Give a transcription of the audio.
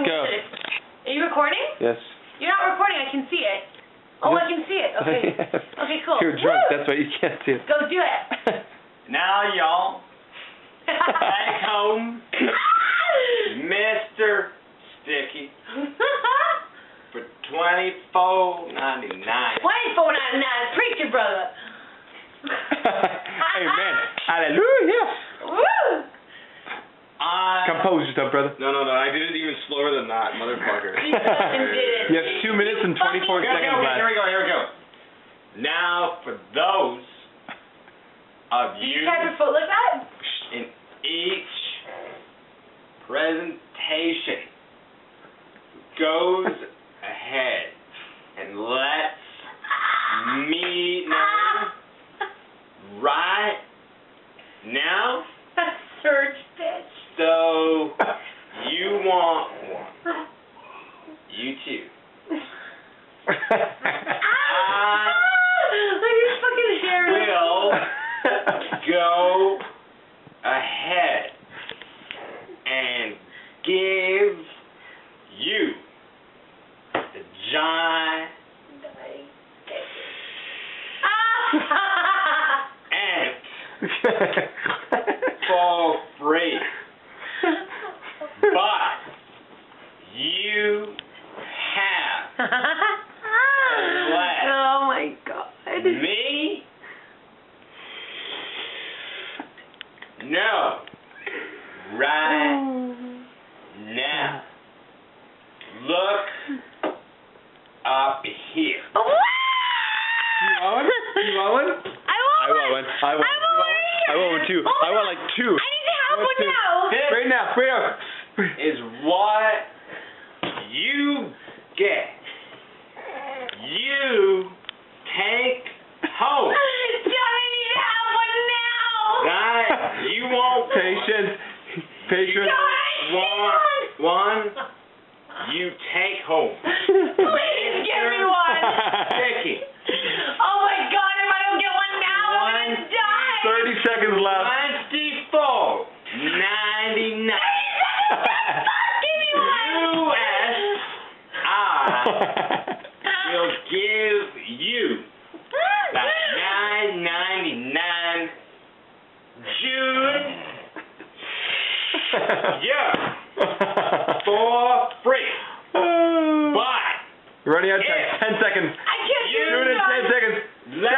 Okay, Let's go. Are you recording? Yes. You're not recording. I can see it. Oh, I can see it. Okay. Okay, cool. You're drunk. Woo! That's why you can't see it. Go do it. Now, y'all, back home, Mr. Sticky for $24.99. $24.99. Preach it, brother. Amen. Hallelujah. Woo! Compose yourself, brother. No, I did it even slower than that, motherfucker. You fucking did it. You have 2 minutes and 24 Okay, seconds left. here we go. Now, for those of Did you you tap your foot like that? in each presentation goes ahead and lets me know right now. Surge, bitch. So you want one? You too. Look at your fucking hair. Will go ahead and give you the giant ant for free. But you have oh my god. me know right now. Look up here. You want one? You want one? I want one. I want one too. I want like 2. I need to have one two. now. This Right now. is what you get. You take home. John, I need to have one now. Right? You won't. Patience. Patience. One. You take home. Please give me one. Sticky. Oh my god, if I don't get one now, I'm gonna die. 30 seconds left. $24.99. Give me one. I will give you that $9.99 June. Yeah. For free. But Running out of time. 10 seconds. I can't do You it. Doing it in 10 seconds. let